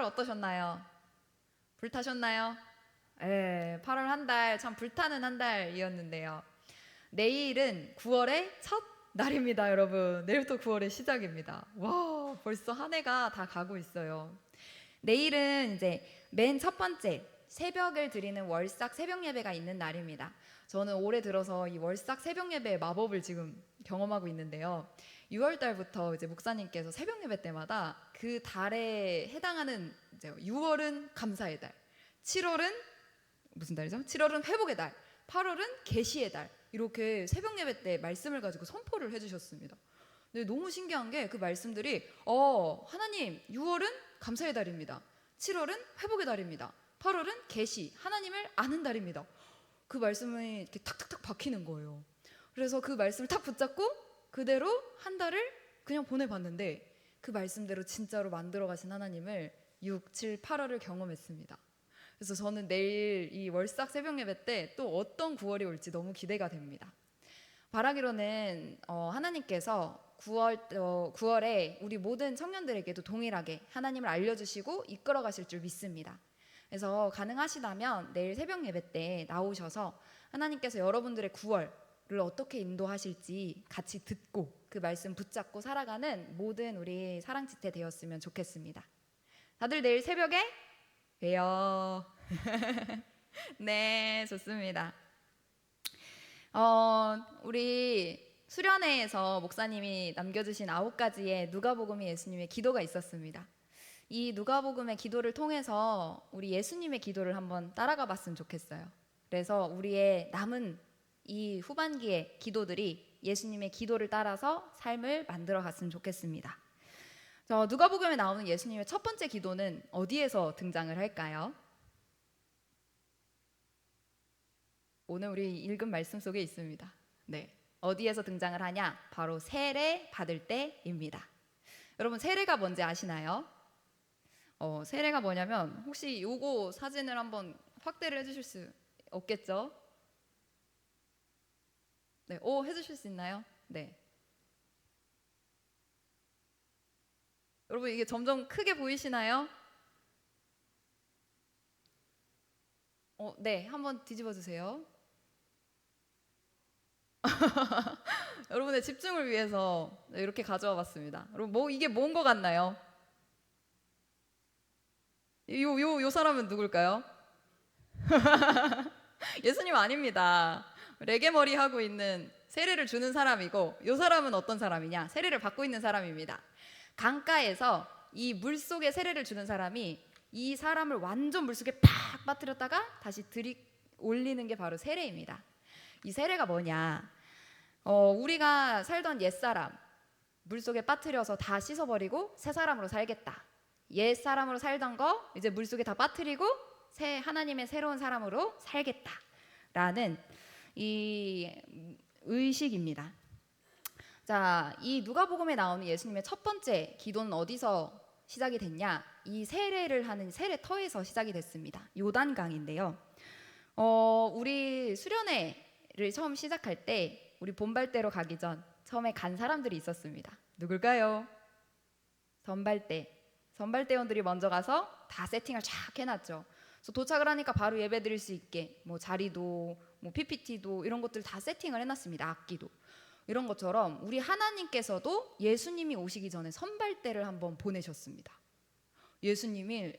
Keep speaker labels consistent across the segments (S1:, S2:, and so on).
S1: 어떠셨나요? 불타셨나요? 예, 8월 한 달 참 불타는 한 달이었는데요. 내일은 9월의 첫 날입니다, 여러분. 내일부터 9월의 시작입니다. 와, 벌써 한 해가 다 가고 있어요. 내일은 이제 맨 첫 번째 새벽을 드리는 월삭 새벽 예배가 있는 날입니다. 저는 올해 들어서 이 월삭 새벽 예배의 마법을 지금 경험하고 있는데요. 6월 달부터 이제 목사님께서 새벽 예배 때마다 그 달에 해당하는 이제 6월은 감사의 달, 7월은 무슨 달이죠? 7월은 회복의 달, 8월은 계시의 달, 이렇게 새벽 예배 때 말씀을 가지고 선포를 해주셨습니다. 근데 너무 신기한 게 그 말씀들이 하나님 6월은 감사의 달입니다. 7월은 회복의 달입니다. 8월은 계시, 하나님을 아는 달입니다. 그 말씀이 이렇게 탁탁탁 박히는 거예요. 그래서 그 말씀을 탁 붙잡고 그대로 한 달을 그냥 보내봤는데 그 말씀대로 진짜로 만들어 가신 하나님을 6, 7, 8월을 경험했습니다. 그래서 저는 내일 이 월삭 새벽 예배 때 또 어떤 9월이 올지 너무 기대가 됩니다. 바라기로는 하나님께서 9월에 우리 모든 청년들에게도 동일하게 하나님을 알려주시고 이끌어 가실 줄 믿습니다. 그래서 가능하시다면 내일 새벽 예배 때 나오셔서 하나님께서 여러분들의 9월을 어떻게 인도하실지 같이 듣고 그 말씀 붙잡고 살아가는 모든 우리 사랑지체 되었으면 좋겠습니다. 다들 내일 새벽에 봬요. 네, 좋습니다. 우리 수련회에서 목사님이 남겨주신 9가지의 누가복음의 예수님의 기도가 있었습니다. 이 누가복음의 기도를 통해서 우리 예수님의 기도를 한번 따라가 봤으면 좋겠어요. 그래서 우리의 남은 이 후반기의 기도들이 예수님의 기도를 따라서 삶을 만들어 갔으면 좋겠습니다. 누가복음에 나오는 예수님의 첫 번째 기도는 어디에서 등장을 할까요? 오늘 우리 읽은 말씀 속에 있습니다. 네, 어디에서 등장을 하냐? 바로 세례 받을 때입니다. 여러분, 세례가 뭔지 아시나요? 세례가 뭐냐면 혹시 요거 사진을 한번 확대를 해주실 수 없겠죠? 네, 해주실 수 있나요? 네. 여러분, 이게 점점 크게 보이시나요? 네, 한번 뒤집어 주세요. 여러분의 집중을 위해서 이렇게 가져와 봤습니다. 여러분, 이게 뭔 것 같나요? 요 사람은 누굴까요? 예수님 아닙니다. 레게 머리 하고 있는 세례를 주는 사람이고, 요 사람은 어떤 사람이냐? 세례를 받고 있는 사람입니다. 강가에서 이 물속에 세례를 주는 사람이 이 사람을 완전 물속에 팍 빠뜨렸다가 다시 올리는 게 바로 세례입니다. 이 세례가 뭐냐? 우리가 살던 옛사람 물속에 빠뜨려서 다 씻어버리고 새 사람으로 살겠다. 옛사람으로 살던 거 이제 물속에 다 빠뜨리고 하나님의 새로운 사람으로 살겠다라는 이 의식입니다. 자, 이 누가복음에 나오는 예수님의 첫 번째 기도는 어디서 시작이 됐냐? 이 세례를 하는 세례터에서 시작이 됐습니다. 요단강인데요. 우리 수련회를 처음 시작할 때 우리 본발대로 가기 전 처음에 간 사람들이 있었습니다. 누굴까요? 선발대원들이 먼저 가서 다 세팅을 쫙 해놨죠. 그래서 도착을 하니까 바로 예배 드릴 수 있게 뭐 자리도 뭐 PPT도 이런 것들 다 세팅을 해놨습니다. 악기도. 이런 것처럼 우리 하나님께서도 예수님이 오시기 전에 선발대를 한번 보내셨습니다.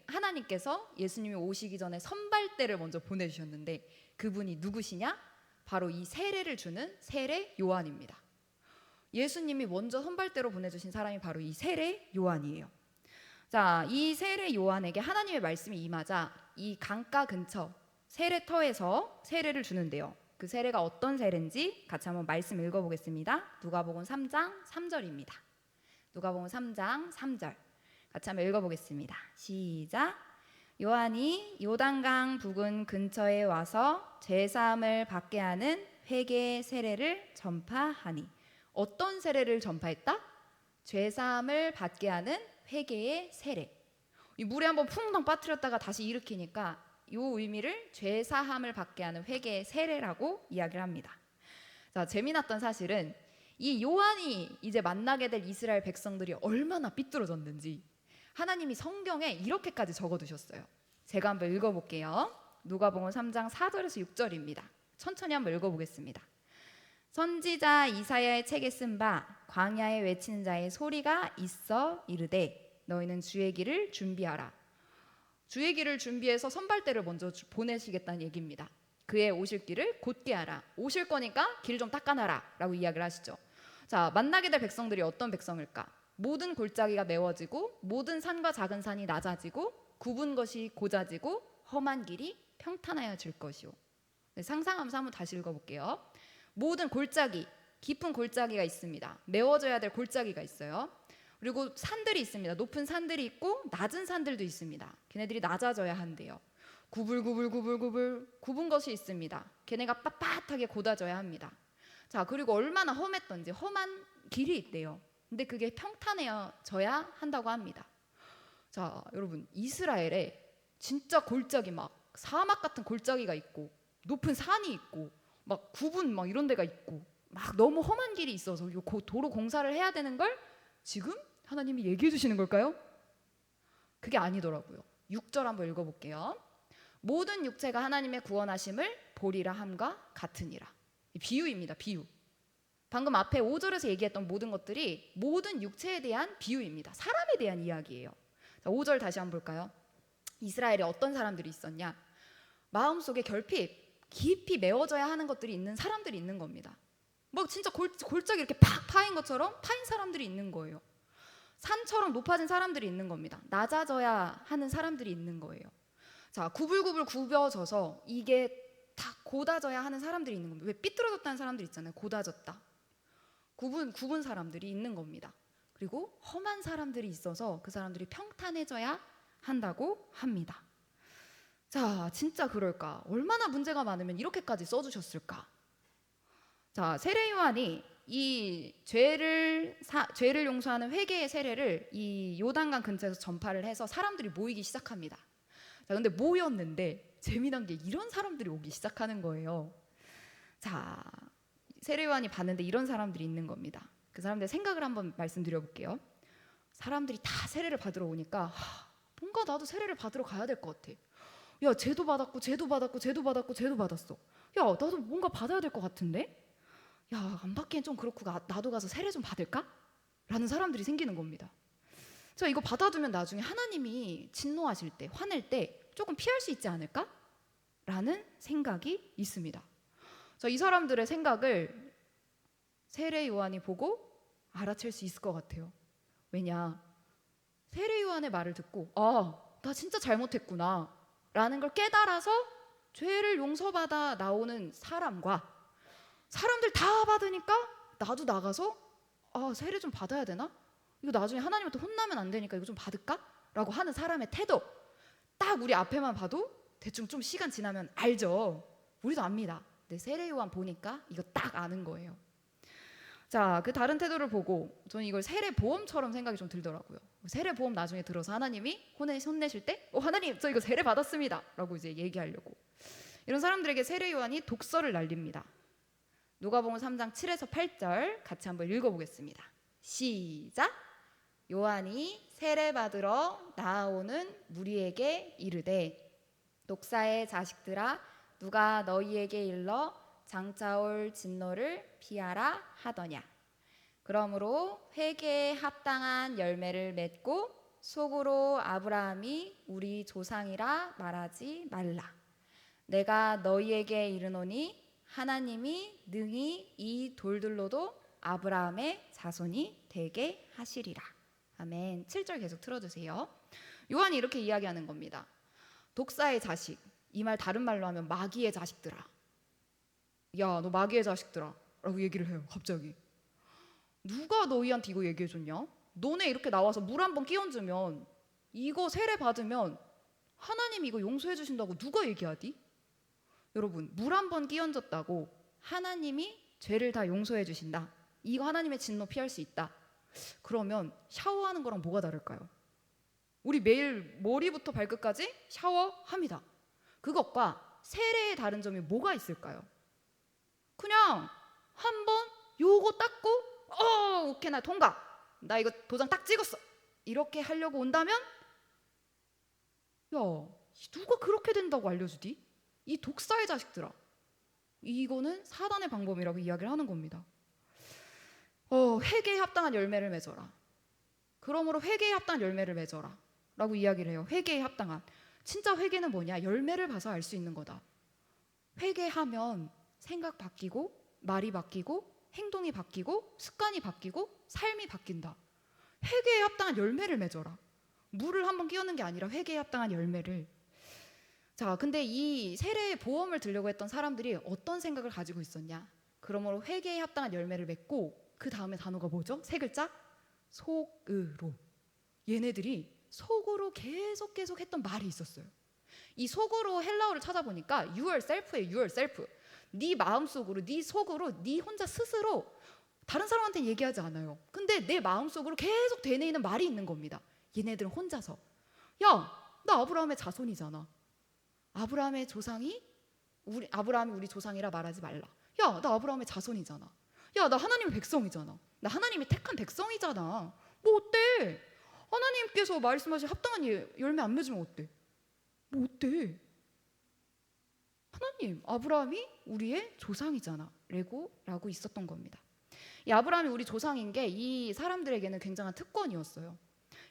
S1: 하나님께서 예수님이 오시기 전에 선발대를 먼저 보내주셨는데 그분이 누구시냐? 바로 이 세례를 주는 세례 요한입니다. 예수님이 먼저 선발대로 보내주신 사람이 바로 이 세례 요한이에요. 자, 이 세례 요한에게 하나님의 말씀이 임하자 이 강가 근처 세례터에서 세례를 주는데요. 그 세례가 어떤 세례인지 같이 한번 말씀 읽어보겠습니다. 누가복음 3장 3절입니다. 누가복음 3장 3절 같이 한번 읽어보겠습니다. 시작. 요한이 요단강 부근 근처에 와서 죄사함을 받게 하는 회개 세례를 전파하니. 어떤 세례를 전파했다? 죄사함을 받게 하는 회개의 세례. 이 물에 한번 풍덩 빠뜨렸다가 다시 일으키니까 이 의미를 죄사함을 받게 하는 회개의 세례라고 이야기를 합니다. 자, 재미났던 사실은 이 요한이 이제 만나게 될 이스라엘 백성들이 얼마나 삐뚤어졌는지 하나님이 성경에 이렇게까지 적어두셨어요. 제가 한번 읽어볼게요. 누가복음 3장 4절에서 6절입니다. 천천히 한번 읽어보겠습니다. 선지자 이사야의 책에 쓴 바 광야에 외치는 자의 소리가 있어 이르되 너희는 주의 길을 준비하라. 주의 길을 준비해서 선발대를 먼저 보내시겠다는 얘기입니다. 그의 오실 길을 곧게 하라. 오실 거니까 길 좀 닦아놔라 라고 이야기를 하시죠. 자, 만나게 될 백성들이 어떤 백성일까? 모든 골짜기가 메워지고 모든 산과 작은 산이 낮아지고 굽은 것이 고자지고 험한 길이 평탄하여질 것이요. 네, 상상하면서 한번 다시 읽어볼게요. 모든 골짜기, 깊은 골짜기가 있습니다. 메워져야 될 골짜기가 있어요. 그리고 산들이 있습니다. 높은 산들이 있고 낮은 산들도 있습니다. 걔네들이 낮아져야 한대요. 구불구불구불구불 굽은 것이 있습니다. 걔네가 빳빳하게 고다져야 합니다. 자, 그리고 얼마나 험했던지 험한 길이 있대요. 근데 그게 평탄해져야 한다고 합니다. 자, 여러분, 이스라엘에 진짜 골짜기 막 사막 같은 골짜기가 있고 높은 산이 있고 막 굽은 막 이런 데가 있고 막 너무 험한 길이 있어서 도로 공사를 해야 되는 걸 지금 하나님이 얘기해 주시는 걸까요? 그게 아니더라고요. 6절 한번 읽어볼게요. 모든 육체가 하나님의 구원하심을 보리라 함과 같으니라. 비유입니다. 비유. 방금 앞에 5절에서 얘기했던 모든 것들이 모든 육체에 대한 비유입니다. 사람에 대한 이야기예요. 자, 5절 다시 한번 볼까요? 이스라엘에 어떤 사람들이 있었냐? 마음속에 결핍, 깊이 메워져야 하는 것들이 있는 사람들이 있는 겁니다. 막 진짜 골짜기 이렇게 팍 파인 것처럼 파인 사람들이 있는 거예요. 산처럼 높아진 사람들이 있는 겁니다. 낮아져야 하는 사람들이 있는 거예요. 자, 구불구불 굽어져서 이게 다 고다져야 하는 사람들이 있는 겁니다. 왜 삐뚤어졌다는 사람들 있잖아요. 고다졌다. 굽은 사람들이 있는 겁니다. 그리고 험한 사람들이 있어서 그 사람들이 평탄해져야 한다고 합니다. 자, 진짜 그럴까? 얼마나 문제가 많으면 이렇게까지 써주셨을까? 자, 세례 요한이 이 죄를 용서하는 회개의 세례를 이 요단강 근처에서 전파를 해서 사람들이 모이기 시작합니다. 자, 근데 모였는데 재미난 게 이런 사람들이 오기 시작하는 거예요. 자, 세례 요한이 봤는데 이런 사람들이 있는 겁니다. 그 사람들의 생각을 한번 말씀드려 볼게요. 사람들이 다 세례를 받으러 오니까 뭔가 나도 세례를 받으러 가야 될 것 같아. 야, 쟤도 받았고 쟤도 받았고 쟤도 받았고 쟤도 받았어. 야, 나도 뭔가 받아야 될 것 같은데? 야, 안 받기엔 좀 그렇고 나도 가서 세례 좀 받을까? 라는 사람들이 생기는 겁니다. 자, 이거 받아두면 나중에 하나님이 진노하실 때, 화낼 때 조금 피할 수 있지 않을까? 라는 생각이 있습니다. 자, 이 사람들의 생각을 세례 요한이 보고 알아챌 수 있을 것 같아요. 왜냐? 세례 요한의 말을 듣고 나 진짜 잘못했구나 라는 걸 깨달아서 죄를 용서받아 나오는 사람과 사람들 다 받으니까 나도 나가서 세례 좀 받아야 되나? 이거 나중에 하나님한테 혼나면 안 되니까 이거 좀 받을까? 라고 하는 사람의 태도 딱 우리 앞에만 봐도 대충 좀 시간 지나면 알죠. 우리도 압니다. 근데 세례 요한 보니까 이거 딱 아는 거예요. 자, 그 다른 태도를 보고 저는 이걸 세례 보험처럼 생각이 좀 들더라고요. 세례 보험 나중에 들어서 하나님이 혼내실 때 하나님 저 이거 세례 받았습니다 라고 이제 얘기하려고. 이런 사람들에게 세례 요한이 독설을 날립니다. 누가복음 3장 7에서 8절 같이 한번 읽어보겠습니다. 시작. 요한이 세례 받으러 나아오는 무리에게 이르되 독사의 자식들아 누가 너희에게 일러 장차올 진노를 피하라 하더냐. 그러므로 회개에 합당한 열매를 맺고 속으로 아브라함이 우리 조상이라 말하지 말라. 내가 너희에게 이르노니 하나님이 능히 이 돌들로도 아브라함의 자손이 되게 하시리라. 아멘. 7절 계속 틀어주세요. 요한이 이렇게 이야기하는 겁니다. 독사의 자식, 이 말 다른 말로 하면 마귀의 자식들아. 야, 너 마귀의 자식들아 라고 얘기를 해요. 갑자기. 누가 너희한테 이거 얘기해줬냐? 너네 이렇게 나와서 물 한 번 끼얹으면 이거 세례 받으면 하나님이 이거 용서해 주신다고 누가 얘기하디? 여러분, 물 한 번 끼얹었다고 하나님이 죄를 다 용서해 주신다. 이거 하나님의 진노 피할 수 있다. 그러면 샤워하는 거랑 뭐가 다를까요? 우리 매일 머리부터 발끝까지 샤워합니다. 그것과 세례의 다른 점이 뭐가 있을까요? 그냥 한번 요거 닦고 오케이 나 통과. 나 이거 도장 딱 찍었어. 이렇게 하려고 온다면 야, 누가 그렇게 된다고 알려주디? 이 독사의 자식들아. 이거는 사단의 방법이라고 이야기를 하는 겁니다. 회개에 합당한 열매를 맺어라. 그러므로 회개에 합당한 열매를 맺어라 라고 이야기를 해요. 회개에 합당한. 진짜 회개는 뭐냐? 열매를 봐서 알 수 있는 거다. 회개하면 생각 바뀌고 말이 바뀌고 행동이 바뀌고 습관이 바뀌고 삶이 바뀐다. 회개에 합당한 열매를 맺어라. 물을 한번 끼얹는 게 아니라 회개에 합당한 열매를. 자, 근데 이 세례의 보험을 들려고 했던 사람들이 어떤 생각을 가지고 있었냐? 그러므로 회개에 합당한 열매를 맺고 그 다음에 단어가 뭐죠? 세 글자? 속으로. 얘네들이 속으로 계속 했던 말이 있었어요. 이 속으로 헬라어를 찾아보니까 yourself예요. yourself. 네 마음속으로, 네 속으로, 네 혼자 스스로 다른 사람한테 얘기하지 않아요. 근데 내 마음속으로 계속 되뇌이는 말이 있는 겁니다. 얘네들은 혼자서 야, 나 아브라함의 자손이잖아. 아브라함의 조상이 아브라함이 우리 조상이라 말하지 말라. 야, 나 아브라함의 자손이잖아. 야, 나 하나님의 백성이잖아. 나 하나님이 택한 백성이잖아. 뭐 어때? 하나님께서 말씀하신 합당한 열매 안 맺으면 어때? 뭐 어때? 하나님, 아브라함이 우리의 조상이잖아 라고 있었던 겁니다. 이 아브라함이 우리 조상인 게 이 사람들에게는 굉장한 특권이었어요.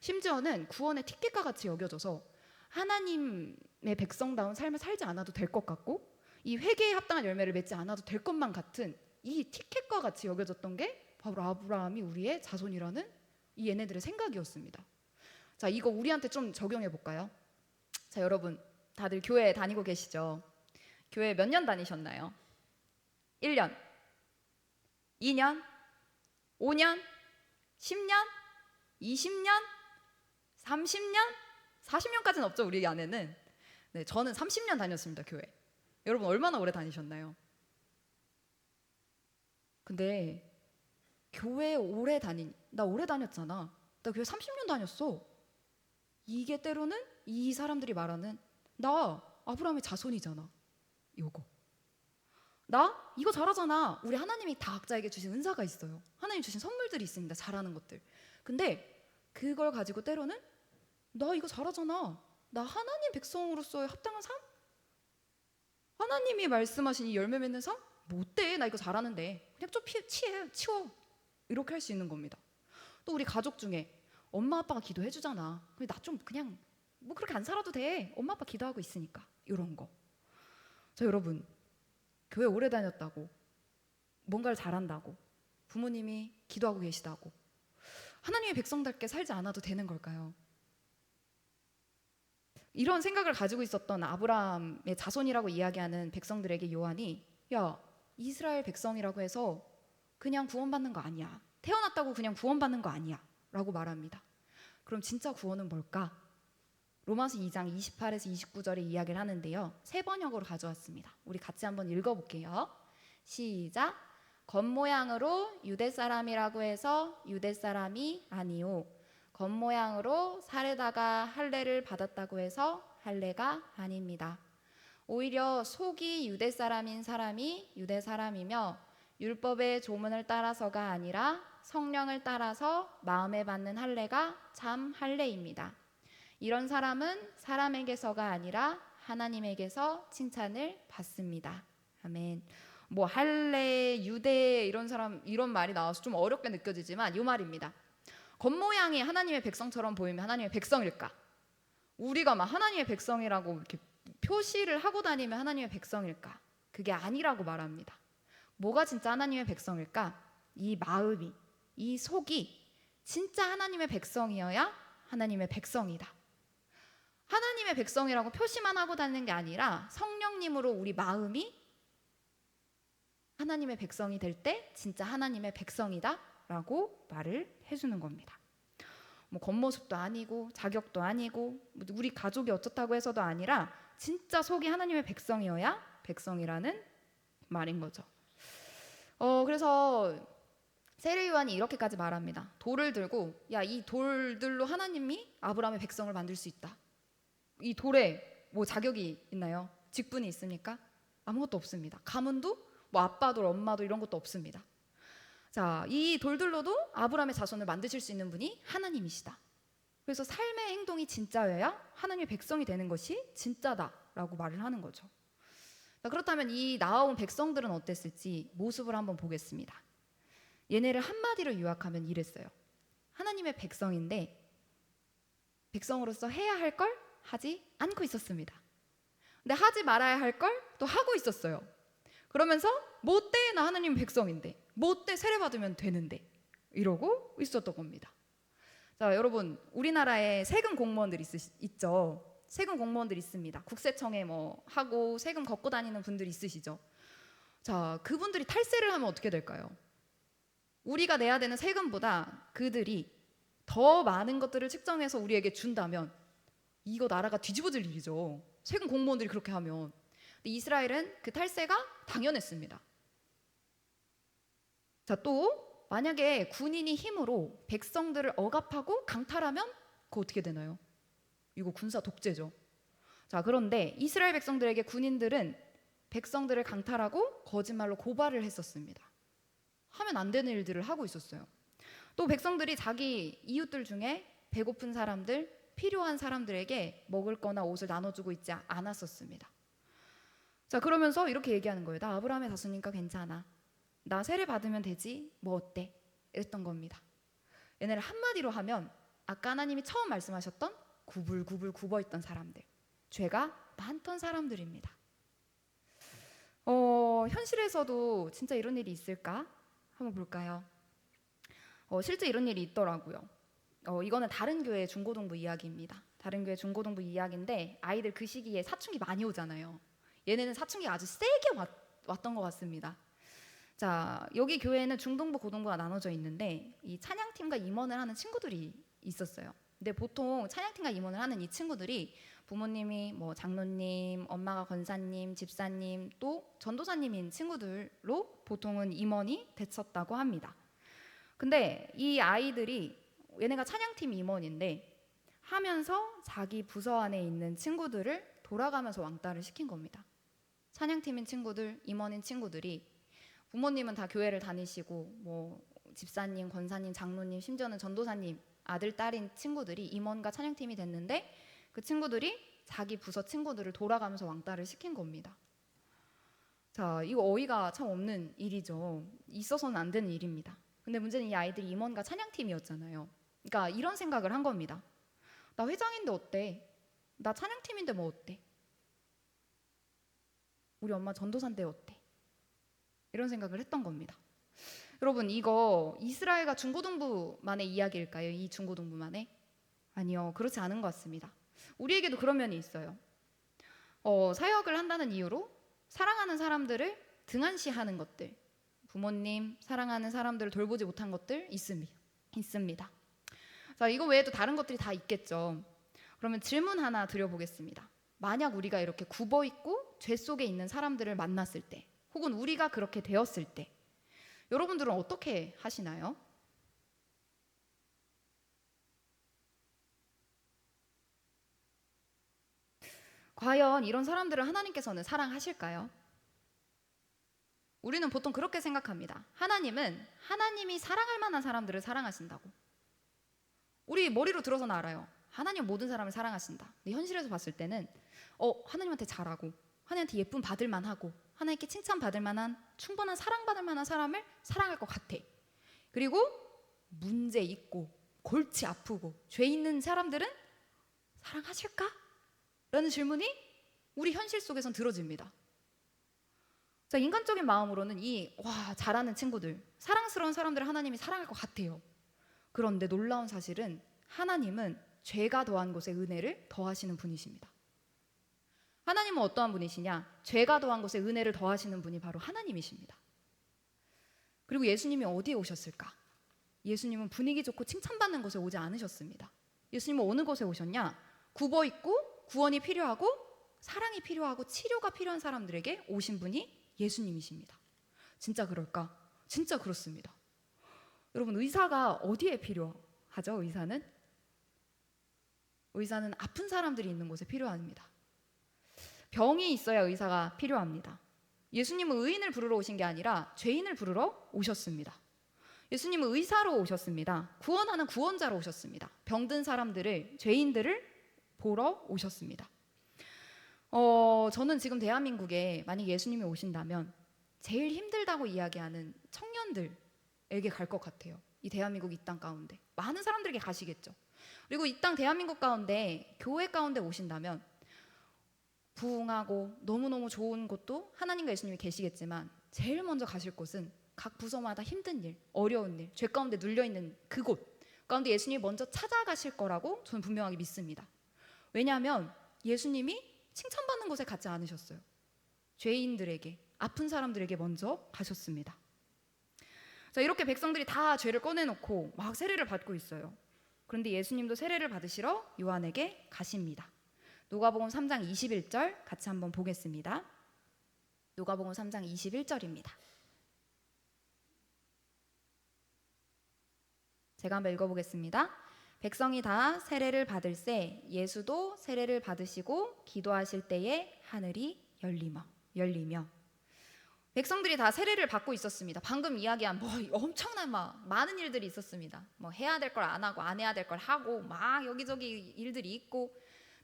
S1: 심지어는 구원의 티켓과 같이 여겨져서 하나님의 백성다운 삶을 살지 않아도 될 것 같고 이 회개에 합당한 열매를 맺지 않아도 될 것만 같은 이 티켓과 같이 여겨졌던 게 바로 아브라함이 우리의 자손이라는 이 얘네들의 생각이었습니다. 자, 이거 우리한테 좀 적용해 볼까요? 자, 여러분 다들 교회 다니고 계시죠? 교회 몇 년 다니셨나요? 1년, 2년, 5년, 10년, 20년, 30년, 40년까지는 없죠, 우리 안에는. 네, 저는 30년 다녔습니다, 교회. 여러분 얼마나 오래 다니셨나요? 근데 교회 나 오래 다녔잖아. 나 교회 30년 다녔어. 이게 때로는 이 사람들이 말하는 나 아브라함의 자손이잖아. 요거. 나 이거 잘하잖아. 우리 하나님이 다 각자에게 주신 은사가 있어요. 하나님 주신 선물들이 있습니다. 잘하는 것들. 근데 그걸 가지고 때로는 나 이거 잘하잖아. 나 하나님 백성으로서의 합당한 삶? 하나님이 말씀하신 이 열매 맺는 삶? 뭐 어때? 나 이거 잘하는데. 그냥 좀 치워. 이렇게 할 수 있는 겁니다. 또 우리 가족 중에 엄마 아빠가 기도해 주잖아. 나 좀 그냥 뭐 그렇게 안 살아도 돼. 엄마 아빠 기도하고 있으니까. 이런 거. 자, 여러분 교회 오래 다녔다고 뭔가를 잘한다고 부모님이 기도하고 계시다고 하나님의 백성답게 살지 않아도 되는 걸까요? 이런 생각을 가지고 있었던 아브라함의 자손이라고 이야기하는 백성들에게 요한이 야, 이스라엘 백성이라고 해서 그냥 구원받는 거 아니야. 태어났다고 그냥 구원받는 거 아니야 라고 말합니다. 그럼 진짜 구원은 뭘까? 로마서 2장 28에서 29절에 이야기를 하는데요. 세 번역으로 가져왔습니다. 우리 같이 한번 읽어볼게요. 시작. 겉모양으로 유대 사람이라고 해서 유대 사람이 아니오. 겉모양으로 살에다가 할례를 받았다고 해서 할례가 아닙니다. 오히려 속이 유대 사람인 사람이 유대 사람이며 율법의 조문을 따라서가 아니라 성령을 따라서 마음에 받는 할례가 참 할례입니다. 이런 사람은 사람에게서가 아니라 하나님에게서 칭찬을 받습니다. 아멘. 뭐 할례, 유대 이런 사람 이런 말이 나와서 좀 어렵게 느껴지지만 이 말입니다. 겉모양이 하나님의 백성처럼 보이면 하나님의 백성일까? 우리가 막 하나님의 백성이라고 이렇게 표시를 하고 다니면 하나님의 백성일까? 그게 아니라고 말합니다. 뭐가 진짜 하나님의 백성일까? 이 마음이, 이 속이 진짜 하나님의 백성이어야 하나님의 백성이다. 하나님의 백성이라고 표시만 하고 다니는 게 아니라 성령님으로 우리 마음이 하나님의 백성이 될 때 진짜 하나님의 백성이다 라고 말을 해주는 겁니다. 뭐 겉모습도 아니고 자격도 아니고 우리 가족이 어떻다고 해서도 아니라 진짜 속이 하나님의 백성이어야 백성이라는 말인 거죠. 그래서 세례 요한이 이렇게까지 말합니다. 돌을 들고 야, 이 돌들로 하나님이 아브라함의 백성을 만들 수 있다. 이 돌에 뭐 자격이 있나요? 직분이 있습니까? 아무것도 없습니다. 가문도 뭐 아빠도 엄마도 이런 것도 없습니다. 자, 이 돌들로도 아브라함의 자손을 만드실 수 있는 분이 하나님이시다. 그래서 삶의 행동이 진짜여야 하나님의 백성이 되는 것이 진짜다라고 말을 하는 거죠. 그렇다면 이 나아온 백성들은 어땠을지 모습을 한번 보겠습니다. 얘네를 한마디로 요약하면 이랬어요. 하나님의 백성인데 백성으로서 해야 할 걸 하지 않고 있었습니다. 근데 하지 말아야 할 걸 또 하고 있었어요. 그러면서 뭐 때 나 하나님 백성인데 뭐 때 세례받으면 되는데 이러고 있었던 겁니다. 자, 여러분 우리나라에 세금 공무원들 있죠. 세금 공무원들 있습니다. 국세청에 뭐 하고 세금 걷고 다니는 분들 있으시죠. 자, 그분들이 탈세를 하면 어떻게 될까요? 우리가 내야 되는 세금보다 그들이 더 많은 것들을 측정해서 우리에게 준다면 이거 나라가 뒤집어질 일이죠. 세금 공무원들이 그렇게 하면. 근데 이스라엘은 그 탈세가 당연했습니다. 자, 또 만약에 군인이 힘으로 백성들을 억압하고 강탈하면 그거 어떻게 되나요? 이거 군사 독재죠. 자, 그런데 이스라엘 백성들에게 군인들은 백성들을 강탈하고 거짓말로 고발을 했었습니다. 하면 안 되는 일들을 하고 있었어요. 또 백성들이 자기 이웃들 중에 배고픈 사람들, 필요한 사람들에게 먹을 거나 옷을 나눠주고 있지 않았었습니다. 자, 그러면서 이렇게 얘기하는 거예요. 나 아브라함의 자손이니까 괜찮아. 나 세례 받으면 되지. 뭐 어때? 이랬던 겁니다. 얘네를 한마디로 하면 아까 하나님이 처음 말씀하셨던 구불구불 굽어있던 사람들, 죄가 많던 사람들입니다. 현실에서도 진짜 이런 일이 있을까? 한번 볼까요? 실제 이런 일이 있더라고요. 이거는 다른 교회 중고등부 이야기입니다. 다른 교회 중고등부 이야기인데 아이들 그 시기에 사춘기 많이 오잖아요. 얘네는 사춘기가 아주 세게 왔던 것 같습니다. 자, 여기 교회는 중등부, 고등부가 나눠져 있는데 이 찬양팀과 임원을 하는 친구들이 있었어요. 근데 보통 찬양팀과 임원을 하는 이 친구들이 부모님이 뭐 장로님, 엄마가 권사님, 집사님, 또 전도사님인 친구들로 보통은 임원이 됐었다고 합니다. 근데 이 아이들이 얘네가 찬양팀 임원인데 하면서 자기 부서 안에 있는 친구들을 돌아가면서 왕따를 시킨 겁니다. 찬양팀인 친구들, 임원인 친구들이 부모님은 다 교회를 다니시고 뭐 집사님, 권사님, 장로님, 심지어는 전도사님 아들, 딸인 친구들이 임원과 찬양팀이 됐는데 그 친구들이 자기 부서 친구들을 돌아가면서 왕따를 시킨 겁니다. 자, 이거 어이가 참 없는 일이죠. 있어서는 안 되는 일입니다. 근데 문제는 이 아이들이 임원과 찬양팀이었잖아요. 그러니까 이런 생각을 한 겁니다. 나 회장인데 어때? 나 찬양팀인데 뭐 어때? 우리 엄마 전도사인데 어때? 이런 생각을 했던 겁니다. 여러분, 이거 이스라엘과 중고등부만의 이야기일까요? 이 중고등부만의? 아니요, 그렇지 않은 것 같습니다. 우리에게도 그런 면이 있어요. 사역을 한다는 이유로 사랑하는 사람들을 등한시하는 것들, 부모님, 사랑하는 사람들을 돌보지 못한 것들 있습니다. 자, 이거 외에도 다른 것들이 다 있겠죠. 그러면 질문 하나 드려보겠습니다. 만약 우리가 이렇게 굽어있고 죄 속에 있는 사람들을 만났을 때, 혹은 우리가 그렇게 되었을 때 여러분들은 어떻게 하시나요? 과연 이런 사람들을 하나님께서는 사랑하실까요? 우리는 보통 그렇게 생각합니다. 하나님은 하나님이 사랑할 만한 사람들을 사랑하신다고. 우리 머리로 들어서는 알아요. 하나님 모든 사람을 사랑하신다. 근데 현실에서 봤을 때는 하나님한테 잘하고 하나님한테 예쁨 받을 만하고 하나님께 칭찬받을 만한 충분한 사랑받을 만한 사람을 사랑할 것 같아. 그리고 문제 있고 골치 아프고 죄 있는 사람들은 사랑하실까? 라는 질문이 우리 현실 속에선 들어집니다. 자, 인간적인 마음으로는 잘하는 친구들, 사랑스러운 사람들을 하나님이 사랑할 것 같아요. 그런데 놀라운 사실은 하나님은 죄가 더한 곳에 은혜를 더하시는 분이십니다. 하나님은 어떠한 분이시냐? 죄가 더한 곳에 은혜를 더하시는 분이 바로 하나님이십니다. 그리고 예수님이 어디에 오셨을까? 예수님은 분위기 좋고 칭찬받는 곳에 오지 않으셨습니다. 예수님은 어느 곳에 오셨냐? 굽어있고 구원이 필요하고 사랑이 필요하고 치료가 필요한 사람들에게 오신 분이 예수님이십니다. 진짜 그럴까? 진짜 그렇습니다. 여러분, 의사가 어디에 필요하죠? 의사는 아픈 사람들이 있는 곳에 필요합니다. 병이 있어야 의사가 필요합니다. 예수님은 의인을 부르러 오신 게 아니라 죄인을 부르러 오셨습니다. 예수님은 의사로 오셨습니다. 구원하는 구원자로 오셨습니다. 병든 사람들을, 죄인들을 보러 오셨습니다. 저는 지금 대한민국에 만약 예수님이 오신다면 제일 힘들다고 이야기하는 청년들에게 갈 것 같아요. 이 대한민국 이 땅 가운데 많은 사람들에게 가시겠죠. 그리고 이 땅 대한민국 가운데 교회 가운데 오신다면 부흥하고 너무너무 좋은 곳도 하나님과 예수님이 계시겠지만 제일 먼저 가실 곳은 각 부서마다 힘든 일, 어려운 일, 죄 가운데 눌려있는 그곳 가운데 예수님이 먼저 찾아가실 거라고 저는 분명하게 믿습니다. 왜냐하면 예수님이 칭찬받는 곳에 가지 않으셨어요. 죄인들에게, 아픈 사람들에게 먼저 가셨습니다. 자, 이렇게 백성들이 다 죄를 꺼내놓고 막 세례를 받고 있어요. 그런데 예수님도 세례를 받으시러 요한에게 가십니다. 누가복음 3장 21절 같이 한번 보겠습니다. 누가복음 3장 21절입니다. 제가 한번 읽어보겠습니다. 백성이 다 세례를 받을새 예수도 세례를 받으시고 기도하실 때에 하늘이 열리며 백성들이 다 세례를 받고 있었습니다. 방금 이야기한 엄청난 많은 일들이 있었습니다. 해야 될 걸 안 하고 안 해야 될 걸 하고 막 여기저기 일들이 있고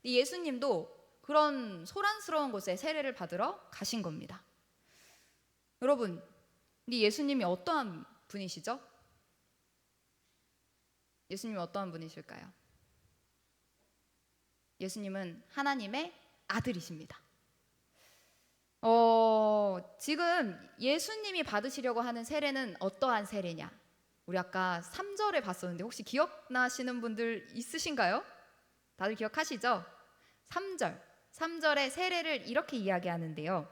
S1: 예수님도 그런 소란스러운 곳에 세례를 받으러 가신 겁니다. 여러분, 예수님이 어떠한 분이시죠? 예수님이 어떠한 분이실까요? 예수님은 하나님의 아들이십니다. 지금 예수님이 받으시려고 하는 세례는 어떠한 세례냐? 우리 아까 3절에 봤었는데 혹시 기억나시는 분들 있으신가요? 다들 기억하시죠? 3절의 세례를 이렇게 이야기하는데요.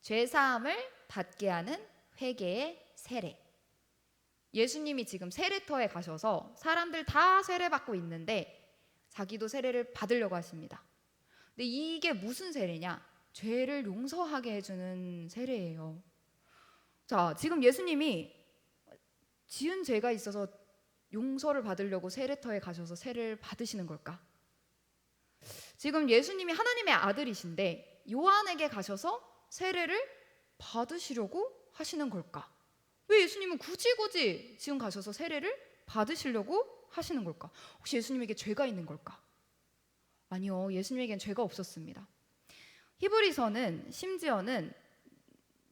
S1: 죄사함을 받게 하는 회개의 세례. 예수님이 지금 세례터에 가셔서 사람들 다 세례받고 있는데 자기도 세례를 받으려고 하십니다. 근데 이게 무슨 세례냐? 죄를 용서하게 해주는 세례예요. 자, 지금 예수님이 지은 죄가 있어서 용서를 받으려고 세례터에 가셔서 세례를 받으시는 걸까? 지금 예수님이 하나님의 아들이신데 요한에게 가셔서 세례를 받으시려고 하시는 걸까? 왜 예수님은 굳이 지금 가셔서 세례를 받으시려고 하시는 걸까? 혹시 예수님에게 죄가 있는 걸까? 아니요, 예수님에겐 죄가 없었습니다. 히브리서는 심지어는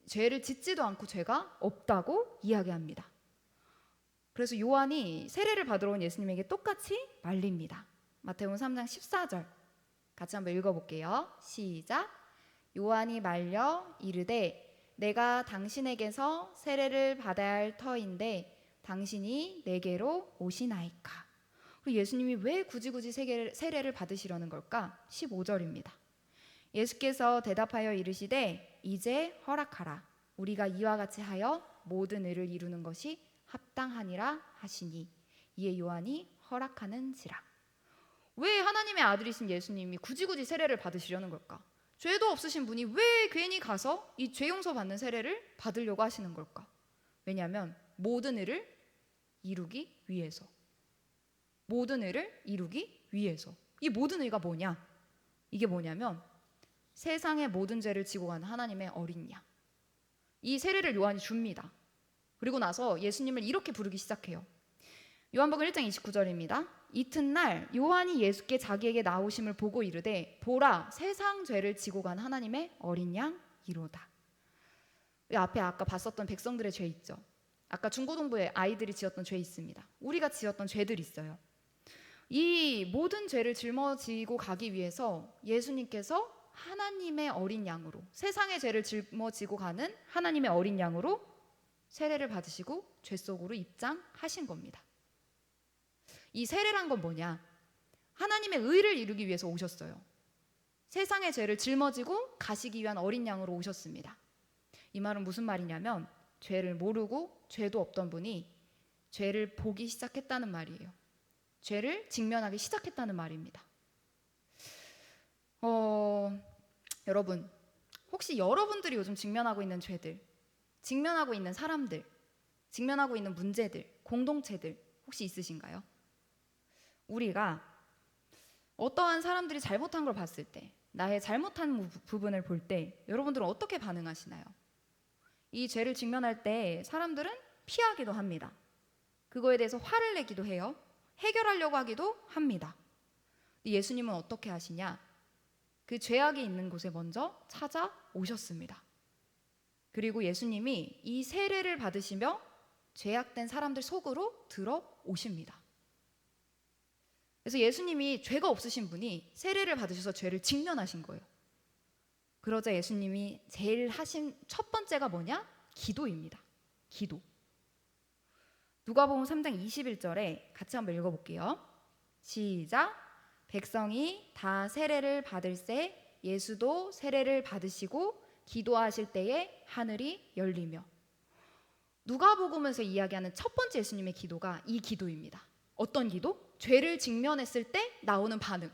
S1: 죄를 짓지도 않고 죄가 없다고 이야기합니다. 그래서 요한이 세례를 받으러 온 예수님에게 똑같이 말립니다. 마태복음 3장 14절 같이 한번 읽어볼게요. 시작. 요한이 말려 이르되 내가 당신에게서 세례를 받아야 할 터인데 당신이 내게로 오시나이까. 그리고 예수님이 왜 굳이 세례를 받으시려는 걸까? 15절입니다. 예수께서 대답하여 이르시되 이제 허락하라. 우리가 이와 같이 하여 모든 의를 이루는 것이 합당하니라 하시니 이에 요한이 허락하는지라. 왜 하나님의 아들이신 예수님이 굳이 세례를 받으시려는 걸까? 죄도 없으신 분이 왜 괜히 가서 이 죄 용서 받는 세례를 받으려고 하시는 걸까? 왜냐하면 모든 의를 이루기 위해서. 모든 의를 이루기 위해서. 이 모든 의가 뭐냐? 이게 뭐냐면 세상의 모든 죄를 지고 가는 하나님의 어린 양. 이 세례를 요한이 줍니다. 그리고 나서 예수님을 이렇게 부르기 시작해요. 요한복음 1장 29절입니다. 이튿날 요한이 예수께 자기에게 나오심을 보고 이르되 보라 세상 죄를 지고 간 하나님의 어린 양이로다. 이 앞에 아까 봤었던 백성들의 죄 있죠. 아까 중고등부에 아이들이 지었던 죄 있습니다. 우리가 지었던 죄들이 있어요. 이 모든 죄를 짊어지고 가기 위해서 예수님께서 하나님의 어린 양으로, 세상의 죄를 짊어지고 가는 하나님의 어린 양으로 세례를 받으시고 죄 속으로 입장하신 겁니다. 이 세례란 건 뭐냐? 하나님의 의를 이루기 위해서 오셨어요. 세상의 죄를 짊어지고 가시기 위한 어린 양으로 오셨습니다. 이 말은 무슨 말이냐면 죄를 모르고 죄도 없던 분이 죄를 보기 시작했다는 말이에요. 죄를 직면하기 시작했다는 말입니다. 여러분, 혹시 여러분들이 요즘 직면하고 있는 죄들, 직면하고 있는 사람들, 직면하고 있는 문제들, 공동체들 혹시 있으신가요? 우리가 어떠한 사람들이 잘못한 걸 봤을 때, 나의 잘못한 부분을 볼 때 여러분들은 어떻게 반응하시나요? 이 죄를 직면할 때 사람들은 피하기도 합니다. 그거에 대해서 화를 내기도 해요. 해결하려고 하기도 합니다. 예수님은 어떻게 하시냐? 그 죄악이 있는 곳에 먼저 찾아오셨습니다. 그리고 예수님이 이 세례를 받으시며 죄악된 사람들 속으로 들어오십니다. 그래서 예수님이 죄가 없으신 분이 세례를 받으셔서 죄를 직면하신 거예요. 그러자 예수님이 제일 하신 첫 번째가 뭐냐? 기도입니다. 기도. 누가복음 3장 21절에 같이 한번 읽어볼게요. 시작. 백성이 다 세례를 받을새 예수도 세례를 받으시고 기도하실 때에 하늘이 열리며. 누가복음에서 이야기하는 첫 번째 예수님의 기도가 이 기도입니다. 어떤 기도? 죄를 직면했을 때 나오는 반응.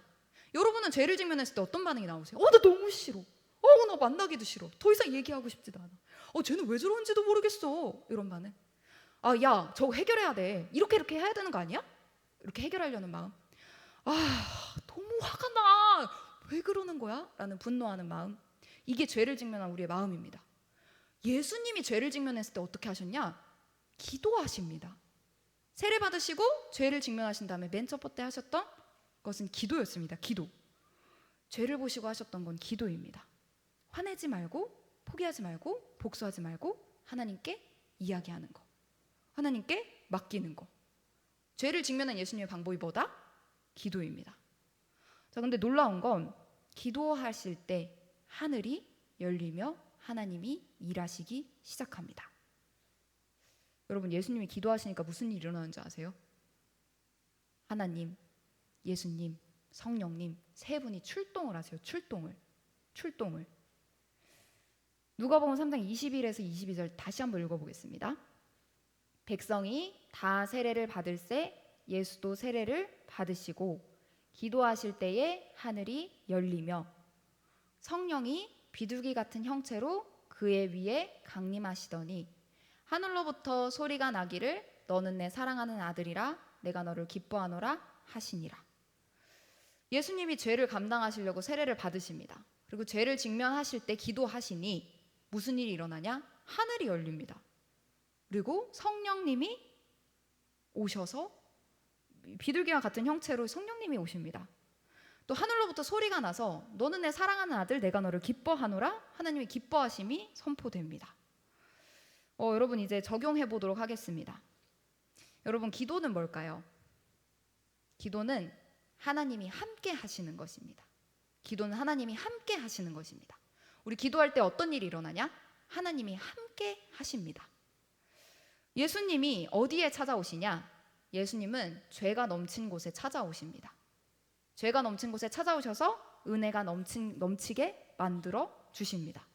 S1: 여러분은 죄를 직면했을 때 어떤 반응이 나오세요? 나 너무 싫어. 나 만나기도 싫어. 더 이상 얘기하고 싶지도 않아. 쟤는 왜 저런지도 모르겠어. 이런 반응. 야, 저거 해결해야 돼. 이렇게 해야 되는 거 아니야? 이렇게 해결하려는 마음. 너무 화가 나. 왜 그러는 거야? 라는 분노하는 마음. 이게 죄를 직면한 우리의 마음입니다. 예수님이 죄를 직면했을 때 어떻게 하셨냐? 기도하십니다. 세례 받으시고 죄를 직면하신 다음에 맨 첫 번째 하셨던 것은 기도였습니다. 기도. 죄를 보시고 하셨던 건 기도입니다. 화내지 말고, 포기하지 말고, 복수하지 말고 하나님께 이야기하는 거. 하나님께 맡기는 거. 죄를 직면한 예수님의 방법이 뭐다? 기도입니다. 자, 근데 놀라운 건 기도하실 때 하늘이 열리며 하나님이 일하시기 시작합니다. 여러분, 예수님이 기도하시니까 무슨 일이 일어나는지 아세요? 하나님, 예수님, 성령님 세 분이 출동을 하세요. 출동을. 누가복음 3장 21에서 22절 다시 한번 읽어보겠습니다. 백성이 다 세례를 받을새 예수도 세례를 받으시고 기도하실 때에 하늘이 열리며 성령이 비둘기 같은 형체로 그의 위에 강림하시더니 하늘로부터 소리가 나기를 너는 내 사랑하는 아들이라 내가 너를 기뻐하노라 하시니라. 예수님이 죄를 감당하시려고 세례를 받으십니다. 그리고 죄를 직면하실 때 기도하시니 무슨 일이 일어나냐? 하늘이 열립니다. 그리고 성령님이 오셔서 비둘기와 같은 형체로 성령님이 오십니다. 또 하늘로부터 소리가 나서 너는 내 사랑하는 아들 내가 너를 기뻐하노라 하나님의 기뻐하심이 선포됩니다. 여러분 이제 적용해 보도록 하겠습니다. 여러분 기도는 뭘까요? 기도는 하나님이 함께 하시는 것입니다. 기도는 하나님이 함께 하시는 것입니다. 우리 기도할 때 어떤 일이 일어나냐? 하나님이 함께 하십니다. 예수님이 어디에 찾아오시냐? 예수님은 죄가 넘친 곳에 찾아오십니다. 죄가 넘친 곳에 찾아오셔서 은혜가 넘치게 만들어 주십니다.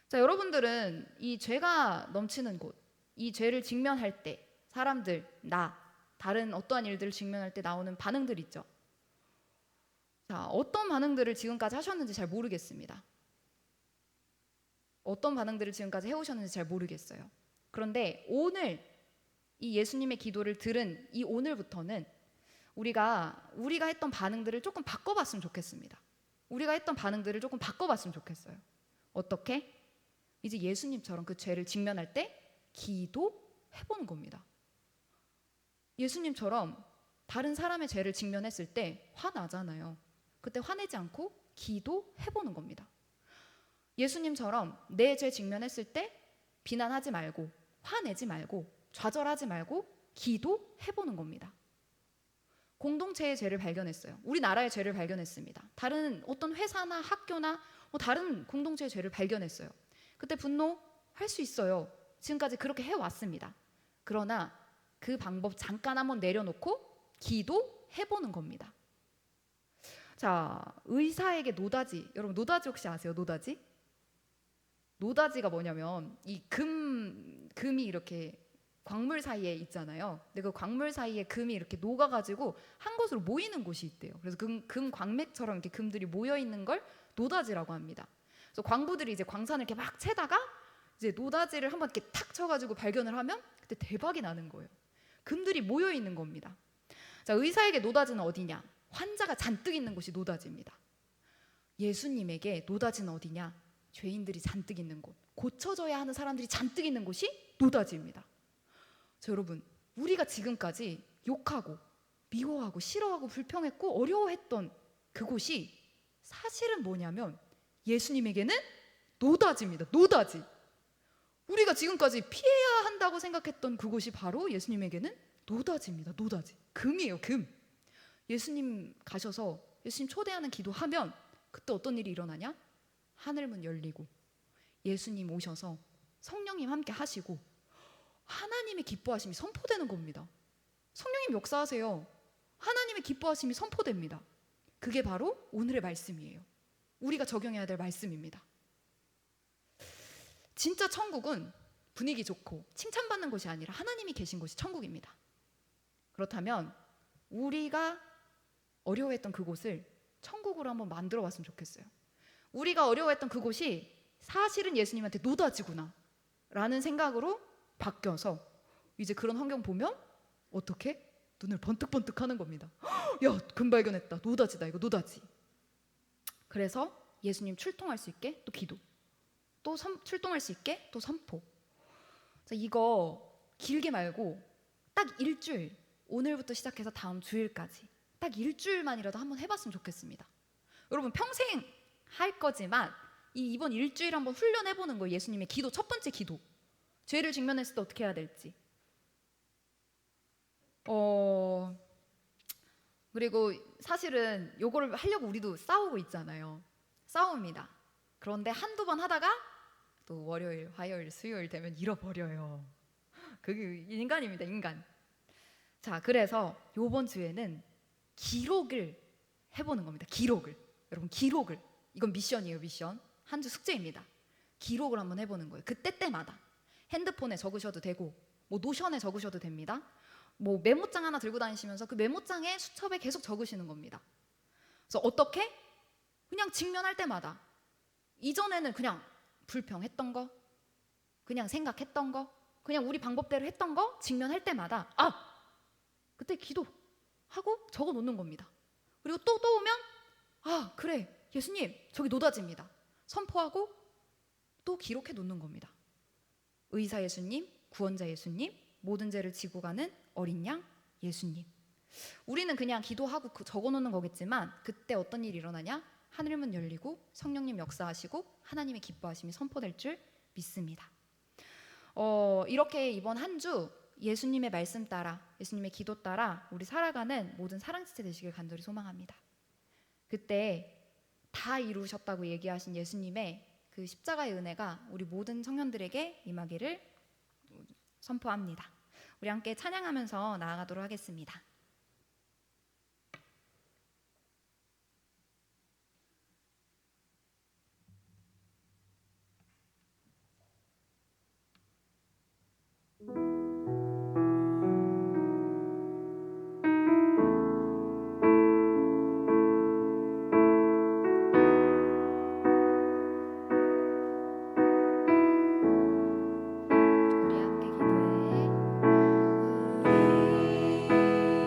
S1: 자, 여러분들은 이 죄가 넘치는 곳, 이 죄를 직면할 때 사람들, 다른 어떠한 일들을 직면할 때 나오는 반응들 있죠. 자, 어떤 반응들을 지금까지 하셨는지 잘 모르겠습니다. 어떤 반응들을 지금까지 해오셨는지 잘 모르겠어요. 그런데 오늘 이 예수님의 기도를 들은 이 오늘부터는 우리가 했던 반응들을 조금 바꿔봤으면 좋겠습니다. 우리가 했던 반응들을 조금 바꿔봤으면 좋겠어요. 어떻게? 이제 예수님처럼 그 죄를 직면할 때 기도해보는 겁니다. 예수님처럼 다른 사람의 죄를 직면했을 때 화나잖아요. 그때 화내지 않고 기도해보는 겁니다. 예수님처럼 내 죄 직면했을 때 비난하지 말고 화내지 말고 좌절하지 말고 기도해보는 겁니다. 공동체의 죄를 발견했어요. 우리나라의 죄를 발견했습니다. 다른 어떤 회사나 학교나 다른 공동체의 죄를 발견했어요. 그때 분노할 수 있어요. 지금까지 그렇게 해왔습니다. 그러나 그 방법 잠깐 한번 내려놓고 기도해보는 겁니다. 자, 의사에게 노다지, 여러분 노다지 혹시 아세요? 노다지? 노다지가 뭐냐면 이 금이 이렇게 광물 사이에 있잖아요. 근데 그 광물 사이에 금이 이렇게 녹아가지고 한 곳으로 모이는 곳이 있대요. 그래서 금 광맥처럼 이렇게 금들이 모여 있는 걸 노다지라고 합니다. 그래서 광부들이 이제 광산을 이렇게 막 채다가 이제 노다지를 한번 이렇게 탁 쳐가지고 발견을 하면 그때 대박이 나는 거예요. 금들이 모여 있는 겁니다. 자, 의사에게 노다지는 어디냐? 환자가 잔뜩 있는 곳이 노다지입니다. 예수님에게 노다지는 어디냐? 죄인들이 잔뜩 있는 곳, 고쳐져야 하는 사람들이 잔뜩 있는 곳이 노다지입니다. 자, 여러분, 우리가 지금까지 욕하고 미워하고 싫어하고 불평했고 어려워했던 그곳이 사실은 뭐냐면 예수님에게는 노다지입니다. 노다지. 우리가 지금까지 피해야 한다고 생각했던 그곳이 바로 예수님에게는 노다지입니다. 노다지. 금이에요. 금. 예수님 가셔서 예수님 초대하는 기도하면 그때 어떤 일이 일어나냐? 하늘문 열리고 예수님 오셔서 성령님 함께 하시고 하나님의 기뻐하심이 선포되는 겁니다. 성령님 역사하세요. 하나님의 기뻐하심이 선포됩니다. 그게 바로 오늘의 말씀이에요. 우리가 적용해야 될 말씀입니다. 진짜 천국은 분위기 좋고 칭찬받는 곳이 아니라 하나님이 계신 곳이 천국입니다. 그렇다면 우리가 어려워했던 그곳을 천국으로 한번 만들어 봤으면 좋겠어요. 우리가 어려워했던 그곳이 사실은 예수님한테 노다지구나 라는 생각으로 바뀌어서 이제 그런 환경 보면 어떻게? 눈을 번뜩번뜩 하는 겁니다. 야, 금 발견했다. 노다지다. 이거 노다지. 그래서 예수님 출동할 수 있게 또 기도, 또 출동할 수 있게 또 선포. 이거 길게 말고 딱 일주일, 오늘부터 시작해서 다음 주일까지 딱 일주일만이라도 한번 해봤으면 좋겠습니다. 여러분 평생 할 거지만 이번 일주일 한번 훈련해보는 거예요. 예수님의 기도, 첫 번째 기도. 죄를 직면했을 때 어떻게 해야 될지. 그리고 사실은 요거를 하려고 우리도 싸우고 있잖아요. 싸웁니다. 그런데 한두 번 하다가 또 월요일, 화요일, 수요일 되면 잃어버려요. 그게 인간입니다. 인간. 자, 그래서 요번 주에는 기록을 해보는 겁니다. 기록을. 여러분 기록을. 이건 미션이에요. 미션. 한 주 숙제입니다. 기록을 한번 해보는 거예요. 그때때마다. 핸드폰에 적으셔도 되고 뭐 노션에 적으셔도 됩니다. 뭐 메모장 하나 들고 다니시면서 그 메모장에 수첩에 계속 적으시는 겁니다. 그래서 어떻게? 그냥 직면할 때마다 이전에는 그냥 불평했던 거, 그냥 생각했던 거, 그냥 우리 방법대로 했던 거 직면할 때마다 그때 기도하고 적어 놓는 겁니다. 그리고 또 오면 그래 예수님 저기 노다지입니다. 선포하고 또 기록해 놓는 겁니다. 의사 예수님, 구원자 예수님, 모든 죄를 지고 가는 어린 양 예수님. 우리는 그냥 기도하고 적어 놓는 거겠지만 그때 어떤 일이 일어나냐? 하늘문 열리고 성령님 역사하시고 하나님의 기뻐하심이 선포될 줄 믿습니다. 이렇게 이번 한 주 예수님의 말씀 따라, 예수님의 기도 따라 우리 살아가는 모든 사랑지체 되시길 간절히 소망합니다. 그때 다 이루셨다고 얘기하신 예수님의 그 십자가의 은혜가 우리 모든 청년들에게 임하기를 선포합니다. 우리 함께 찬양하면서 나아가도록 하겠습니다. 우리 함께 기도해. 우리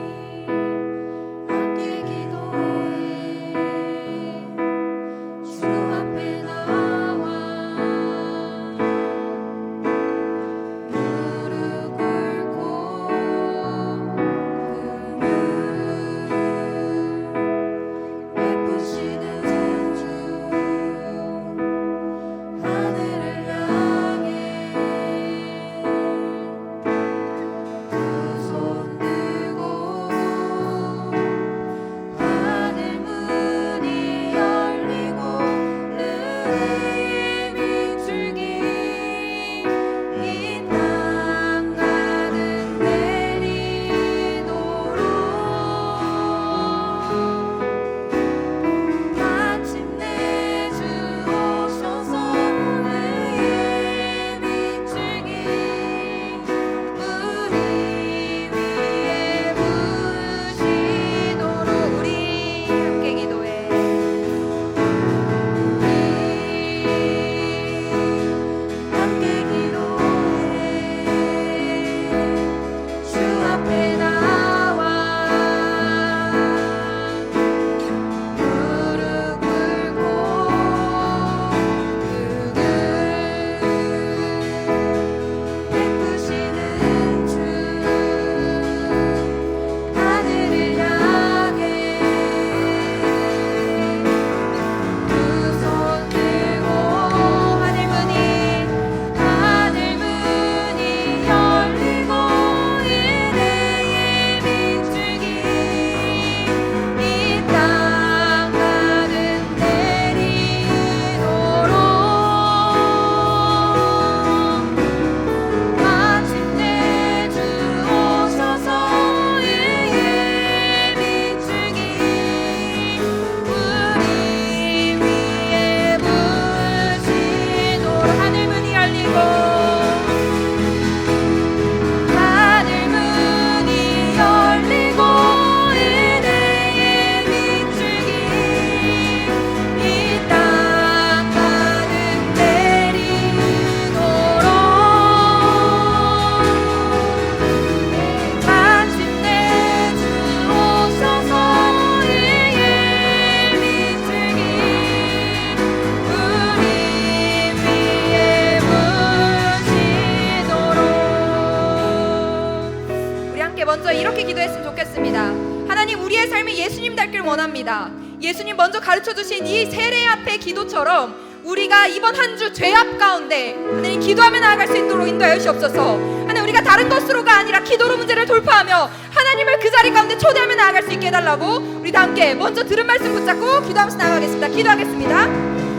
S1: 원합니다. 예수님 먼저 가르쳐주신 이 세례 앞의 기도처럼 우리가 이번 한 주 죄악 가운데 하나님 기도하며 나아갈 수 있도록 인도하여 주옵소서. 하나님 우리가 다른 것으로가 아니라 기도로 문제를 돌파하며 하나님을 그 자리 가운데 초대하며 나아갈 수 있게 해달라고 우리 다 함께 먼저 들은 말씀 붙잡고 기도하면서 나아가겠습니다. 기도하겠습니다.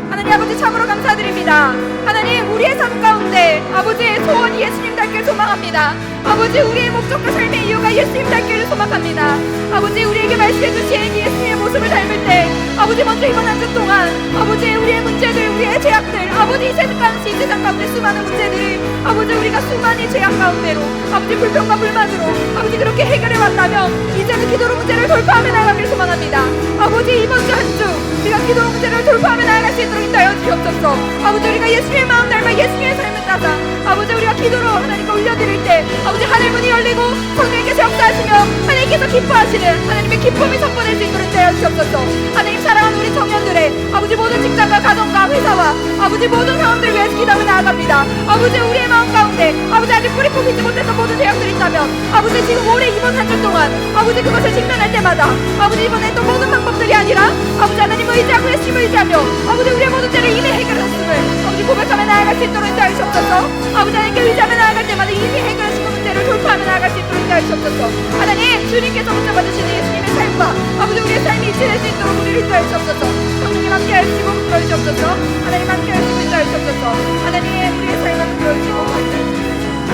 S1: 하나님 아버지 참으로 감사드립니다. 하나님 우리의 삶 가운데 아버지의 소원이 예수님 닮기를 소망합니다. 아버지 우리의 목적과 삶의 이유가 예수님 닮기를 소망합니다. 아버지 우리에게 말씀해 주신 예수님의 모습을 닮을 때 아버지 먼저 이번 한 주 동안 아버지 우리의 문제들 우리의 죄악들 아버지 이 세상 가운데 수많은 문제들을 아버지 우리가 수많은 죄악 가운데로 아버지 불평과 불만으로 아버지 그렇게 해결해 왔다면 이제는 기도로 문제를 돌파하며 나아가길 소망합니다. 아버지 이번 주 한 주 우리가 기도로 문제를 돌파하며 나아갈 수 있도록 인도하여 주옵소서. 아버지 우리가 예수님의 마음 닮아 예수님의 삶을 따라 아버지 우리가 기도로 하나님께 올려드릴 때 아버지 하늘 문이 열리고 성령께서 역사하시며 하나님께서 기뻐하시는 하나님의 기쁨이 선포될 수 있도록 인도하여 주옵소서. 하나님 사랑하는 우리 청년들의 아버지 모든 직장과 가정과 회사와 아버지 모든 사람들 위해서 기도하며 나아갑니다. 아버지 우리의 마음 가운데 아버지 아직 뿌리 뽑히지 못했던 모든 죄악들이 있다면 아버지 지금 올해 이번 한 주 동안 아버지 그것을 직면할 때마다 아버지 이번에 또 모든 방법들이 아니라 아버지 하나님을 의지하고 예수님을 의지하며 아버지 우리의 모든 죄를 이미 해결하셨음을 아버지 고백하며 나아갈 수 있도록 인도하여 주옵소서. 아버지 하나님께 의지하며 나아갈 때마다 이미 해결하신 그 문제를 돌파하며 나아갈 수 있도록 인도하여 주옵소서. 하나님 주님께서 붙잡아주시는 예수님의 삶과 아버지 우리의 삶이 일치될 수 있도록 우리를 인도하여 주옵소서. 성령님 함께 하시고 붙들어 주옵소서. 하나님 함께 하시고 인도하여 주옵소서. 하나님 우리의 삶을 붙들어 주시고